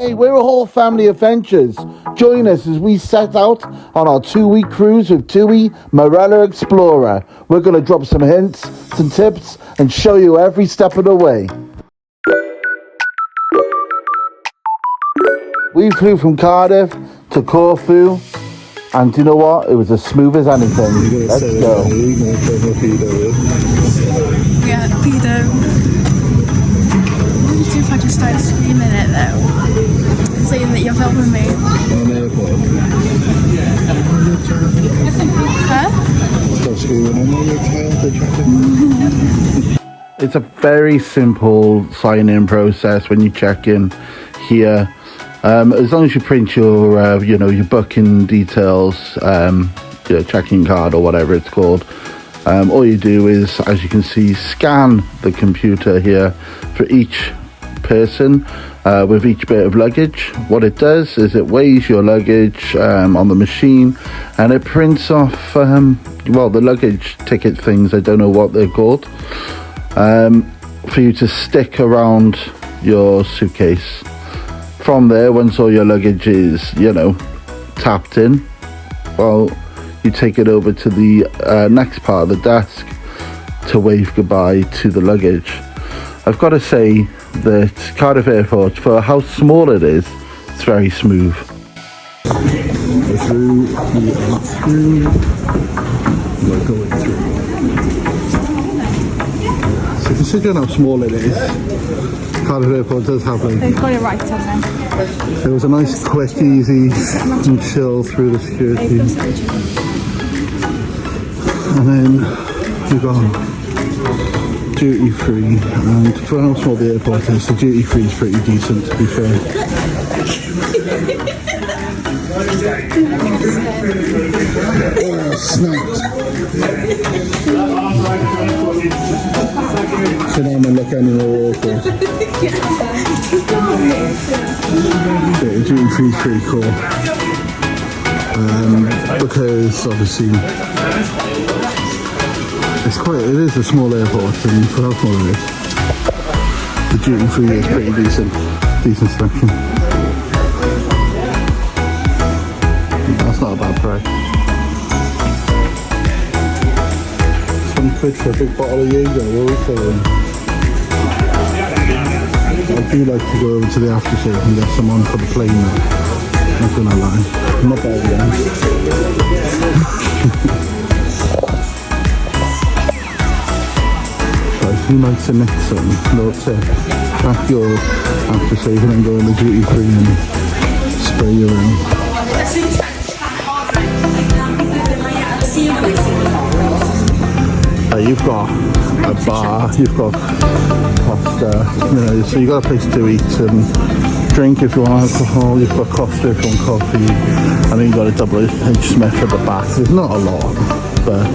Hey, we're all family adventures. Join us as we set out on our 2-week cruise with TUI Marella Explorer. We're going to drop some hints, some tips, and show you every step of the way. We flew from Cardiff to Corfu, and do you know what? It was as smooth as anything. Let's go. Yeah, pedo. What would you do if I just started screaming it though? Saying that you're filming me. On airport. Huh? Stop screaming, I'm on your child, It's a very simple sign-in process when you check in here. As long as you print your, your booking details, your check-in card or whatever it's called, all you do is, as you can see, scan the computer here for each person with each bit of luggage. What it does is it weighs your luggage on the machine, and it prints off, the luggage ticket things, I don't know what they're called, for you to stick around your suitcase. From there, once all your luggage is, tapped in, well, you take it over to the next part of the desk to wave goodbye to the luggage. I've got to say that Cardiff Airport, for how small it is, it's very smooth. So considering how small it is, Cardiff Airport does have They've got it right on there. It was a nice, quick, easy and chill through the security. And then we got duty free, and for how small the airport is, the duty free is pretty decent, to be fair. Oh, snapped. So now I'm gonna look anymore awful. Yeah, duty free is pretty cool. Because obviously it is a small airport, and for how small it is, the duty free is pretty decent selection. That's not a bad price. £20 for a big bottle of Jaeger, what are we saying? I do like to go over to the aftershave and get some on for the plane though. Not gonna lie. Not bad again. So if you like to mix some, no tip. Pack your aftershave and then go in the duty free and spray you around. You've got a bar, you've got pasta, so you've got a place to eat and drink if you want alcohol, you've got Costa if you want coffee, and then you've got a double H Smith at the back. There's not a lot, but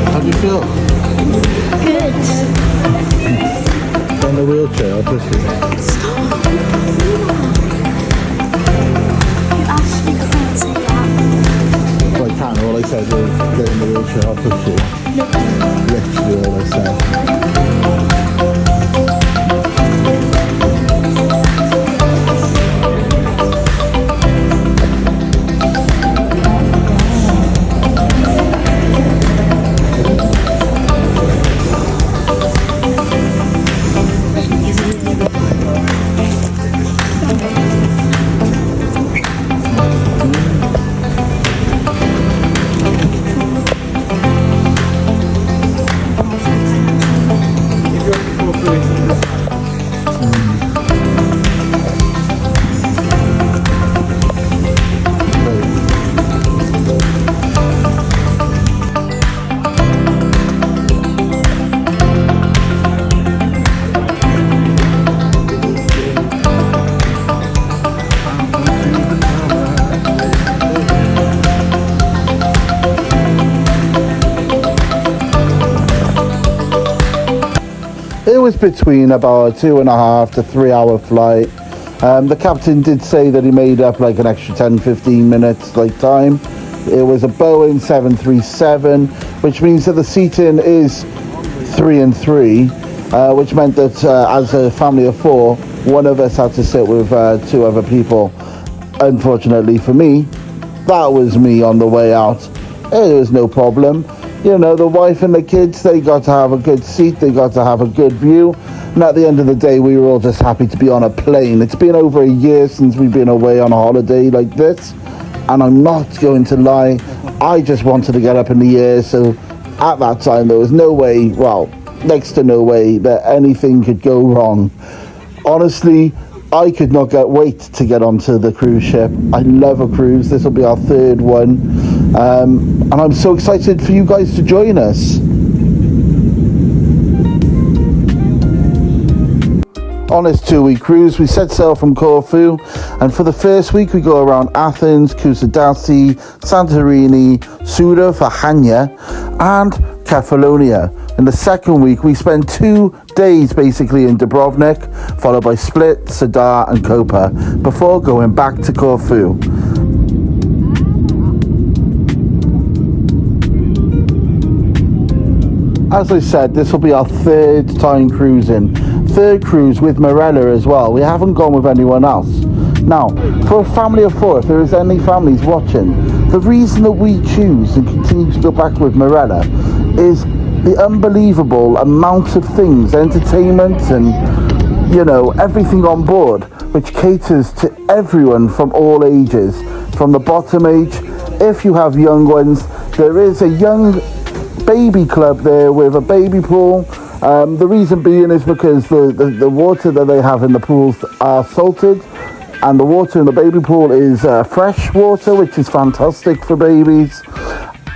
how do you feel? Good. On the wheelchair, obviously. Stop. You actually can't say that. Well, I can't, all I said was get in the wheelchair, I'll push you. Literally all I said. It was between about a 2.5 to 3 hour flight. The captain did say that he made up like an extra 10-15 minutes like time. It was a Boeing 737, which means that the seating is 3 and 3, which meant that as a family of 4, one of us had to sit with 2 other people. Unfortunately for me, that was me on the way out. It was no problem. You know, the wife and the kids, they got to have a good seat, they got to have a good view, and at the end of the day, we were all just happy to be on a plane. It's been over a year since we've been away on a holiday like this, and I'm not going to lie, I just wanted to get up in the air. So at that time, there was no way, well, next to no way that anything could go wrong. Honestly, I could not wait to get onto the cruise ship. I love a cruise. This will be our 3rd one. And I'm so excited for you guys to join us. On this 2-week cruise, we set sail from Corfu, and for the first week we go around Athens, Kusadasi, Santorini, Suda for Hania, and Kefalonia. In the second week, we spend 2 days basically in Dubrovnik, followed by Split, Sadar and Koper, before going back to Corfu. As I said, this will be our 3rd time cruising. 3rd cruise with Marella as well. We haven't gone with anyone else. Now, for a family of 4, if there is any families watching, the reason that we choose and continue to go back with Marella is the unbelievable amount of things, entertainment and, you know, everything on board, which caters to everyone from all ages, from the bottom age. If you have young ones, there is a young baby club there with a baby pool. The reason being is because the water that they have in the pools are salted, and the water in the baby pool is fresh water, which is fantastic for babies.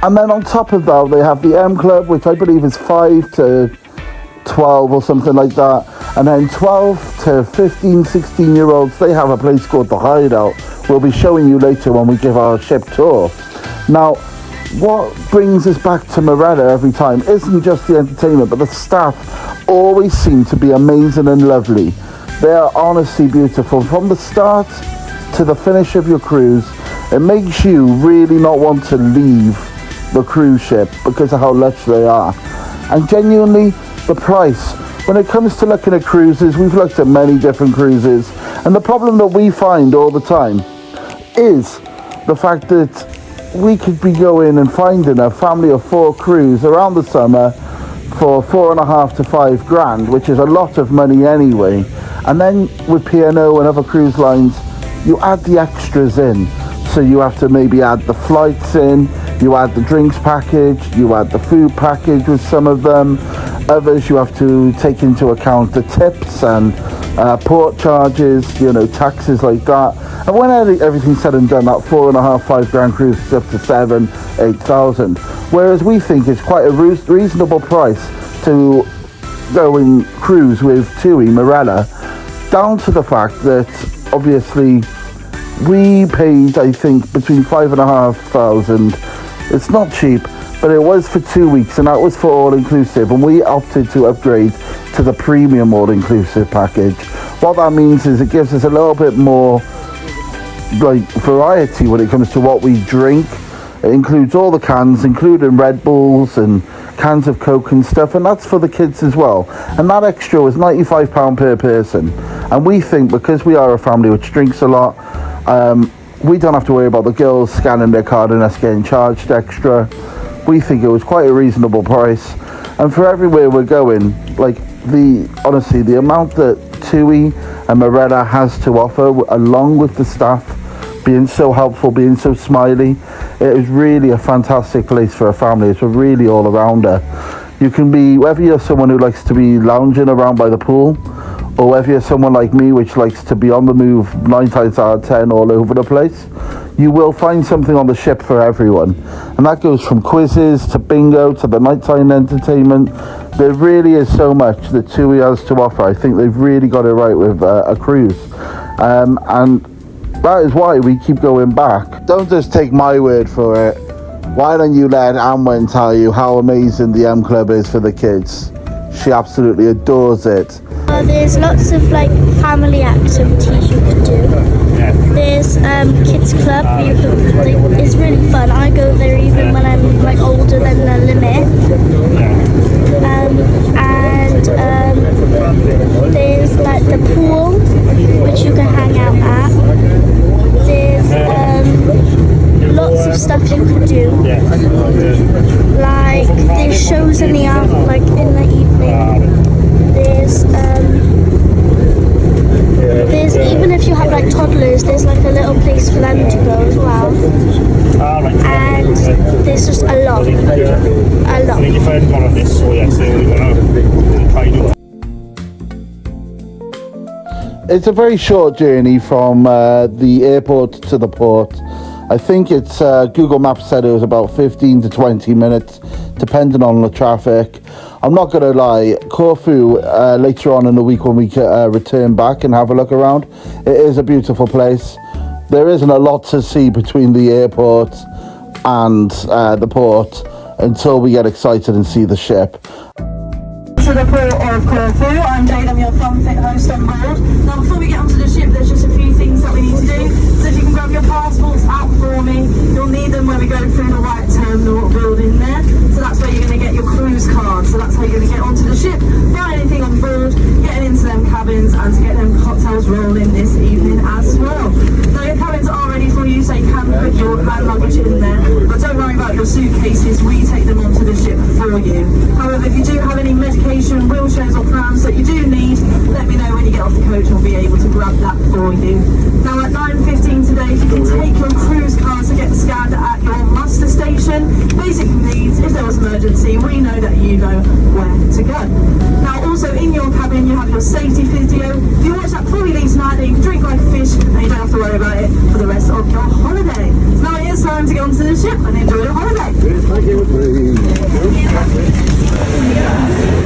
And then on top of that, they have the M Club, which I believe is 5 to 12 or something like that. And then 12 to 15, 16-year-olds, they have a place called The Hideout. We'll be showing you later when we give our ship tour. Now, what brings us back to Marella every time isn't just the entertainment, but the staff always seem to be amazing and lovely. They are honestly beautiful. From the start to the finish of your cruise, it makes you really not want to leave the cruise ship because of how lush they are. And genuinely, the price. When it comes to looking at cruises, we've looked at many different cruises, and the problem that we find all the time is the fact that we could be going and finding a family of 4 cruise around the summer for 4.5 to 5 grand, which is a lot of money anyway. And then with P&O and other cruise lines, you add the extras in. So you have to maybe add the flights in, you add the drinks package, you add the food package with some of them. Others you have to take into account the tips and port charges, you know, taxes like that. And when everything's said and done, that 4.5, 5 grand cruise is up to 7, 8,000. Whereas we think it's quite a reasonable price to go and cruise with TUI Marella, down to the fact that obviously we paid, I think, between 5,500. It's not cheap, but it was for 2 weeks, and that was for all-inclusive, and we opted to upgrade to the premium all-inclusive package. What that means is it gives us a little bit more like variety when it comes to what we drink. It includes all the cans, including Red Bulls and cans of Coke and stuff, and that's for the kids as well. And that extra was £95 per person. And we think because we are a family which drinks a lot, we don't have to worry about the girls scanning their card and us getting charged extra. We think it was quite a reasonable price. And for everywhere we're going, like honestly, the amount that TUI and Marella has to offer, along with the staff being so helpful, being so smiley, it is really a fantastic place for a family. It's a really all-arounder. You can be, whether you're someone who likes to be lounging around by the pool, or whether you're someone like me which likes to be on the move 9 times out of 10 all over the place, you will find something on the ship for everyone. And that goes from quizzes to bingo to the nighttime entertainment. There really is so much that TUI has to offer. I think they've really got it right with a cruise. And that is why we keep going back. Don't just take my word for it. Why don't you let Amwen tell you how amazing the M Club is for the kids? She absolutely adores it. There's lots of like family activities you can do. There's kids club. It's really fun. I go there even when I'm like older than the limit. And there's like the pool. in the like in the evening. There's even if you have like toddlers, there's like a little place for them to go as well. And there's just a lot. It's a very short journey from the airport to the port. I think it's Google Maps said it was about 15 to 20 minutes, depending on the traffic. I'm not going to lie, Corfu, later on in the week when we return back and have a look around, it is a beautiful place. There isn't a lot to see between the airport and the port until we get excited and see the ship. To the port of Corfu. I'm Jade, I'm your fun fit host on board. Now before we get onto the ship, there's just a few things that we need to do. So if you can grab your passports out for me, you'll need them when we go through the white terminal building there. So that's where you're going to get your cruise card. So that's how you're going to get onto the ship, buy anything on board, getting into them cabins and to get them cocktails rolling this evening as well. Now your cabins are ready for you, so you can put your hand luggage in there. But don't worry about your suitcases, we take them onto the ship for you. However, if you do have any medication, wheelchairs or prams that you do need, let me know when you get off the coach and we'll be able to grab that for you. Now at 9:15 today, if you can take your cruise card to get scanned at your muster station, basic needs, if there was an emergency, we know that you know where to go. Now also in your cabin you have your safety video. If you watch that before you leave tonight, then you can drink like a fish and you don't have to worry about it for the rest of your holiday. So now it is time to get onto the ship and enjoy your holiday.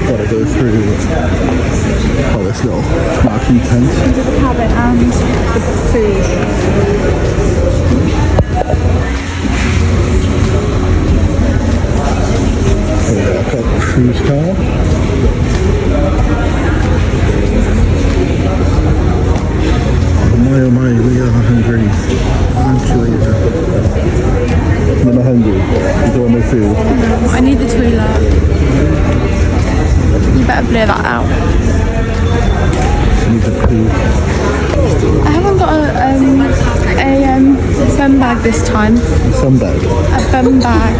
Gotta go through this little marking tent. Into the cabin and the food. I've got the cruise card. Oh my, we are hungry. Aren't you, Ava? You're not hungry? You don't want no food? I need the toilet. You better blur that out. You need the poo. I haven't got a bum bag this time. Some bag. A bum bag.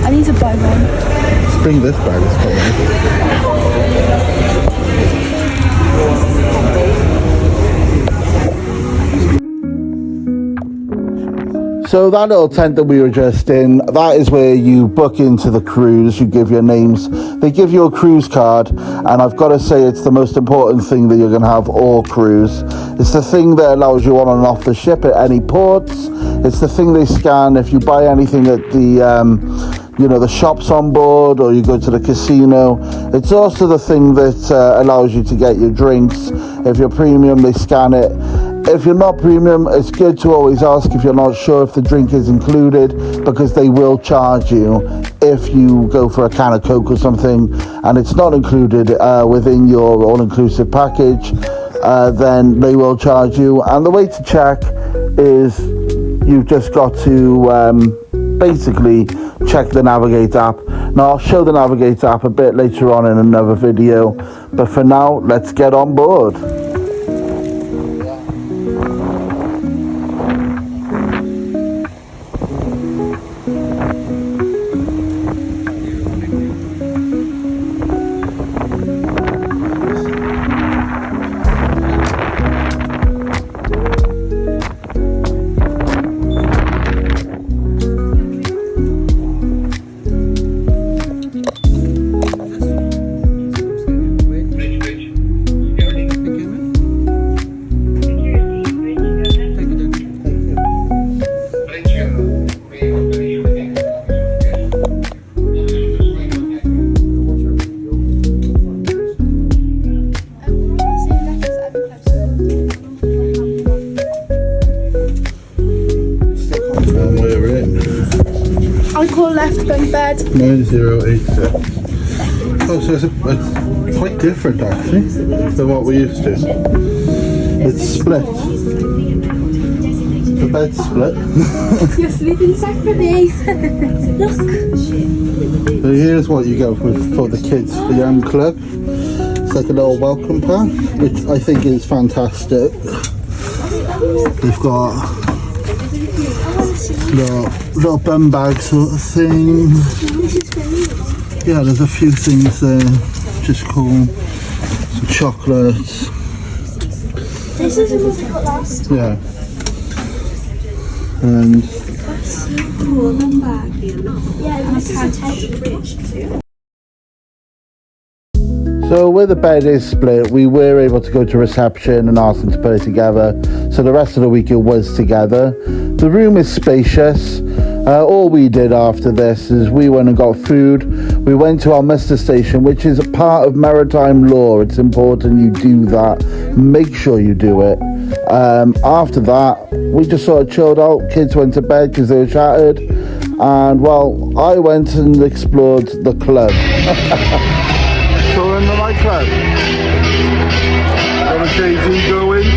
I need to buy one. Let's bring this bag, it's quite nice. So that little tent that we were just in, that is where you book into the cruise. You give your names, they give you a cruise card, and I've got to say it's the most important thing that you're going to have all cruise. It's the thing that allows you on and off the ship at any ports. It's the thing they scan if you buy anything at the the shops on board, or you go to the casino. It's also the thing that allows you to get your drinks. If you're premium, they scan it. If you're not premium, it's good to always ask if you're not sure if the drink is included, because they will charge you if you go for a can of Coke or something and it's not included within your all-inclusive package, then they will charge you. And the way to check is you've just got to basically check the Navigate app. Now I'll show the Navigate app a bit later on in another video, but for now, let's get on board. I call left bunk bed. 9086. Oh, so it's quite different actually than what we used to. It's split. The bed's split. You're sleeping separately. Look. So here's what you go with for the kids, the young club. It's like a little welcome pack, which I think is fantastic. They've got little bum bag sort of thing. Yeah, there's a few things there, just cool. Some chocolates. This is what we got last time. Yeah. And Cool, come back. Yeah, this is a tent. So where the bed is split, we were able to go to reception and ask them to put it together. So the rest of the week it was together. The room is spacious. All we did after this is we went and got food. We went to our muster station, which is a part of maritime law. It's important you do that. Make sure you do it. After that, we just sort of chilled out. Kids went to bed because they were shattered. And well, I went and explored the club. So we're in the nightclub. Got a KG going.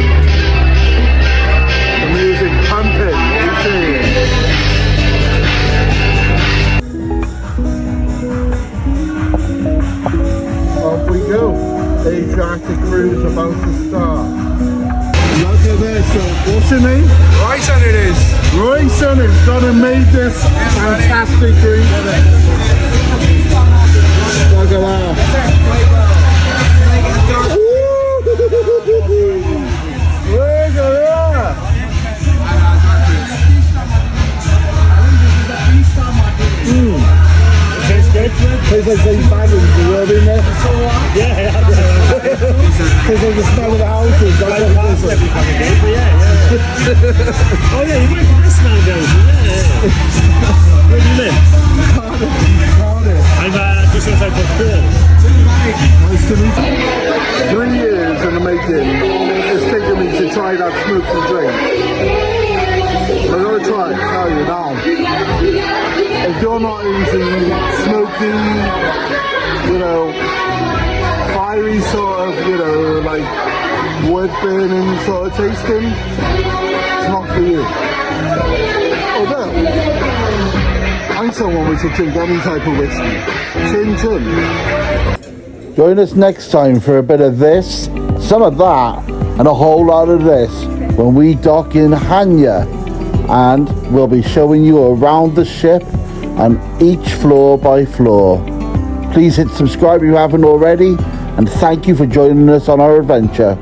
The music pumping. You see it? Off we go. Adriatic cruise about to start. Look at this. What's your name? Royson it is. Royson has gone and made this fantastic drink. Look at that. Look at that. Tastes like these bagels, you know what I mean there? Yeah, because of the smell of the houses. Every fucking day, but yeah. Oh yeah, you went to this now, guys. Yeah. Where do you live? Cardiff. I'm just outside Corfu. Nice to meet you. 3 years in the making. It's taken me to try that smoky drink. I'm going to try it, tell you now. If you're not into smoky, you know, fiery sort of, you know, like wood burning sort of tasting, it's not for you. Although, I'm someone who should drink any type of whiskey. Chin chin. Join us next time for a bit of this, some of that, and a whole lot of this when we dock in Hanya, and we'll be showing you around the ship and each floor by floor. Please hit subscribe if you haven't already, and thank you for joining us on our adventure.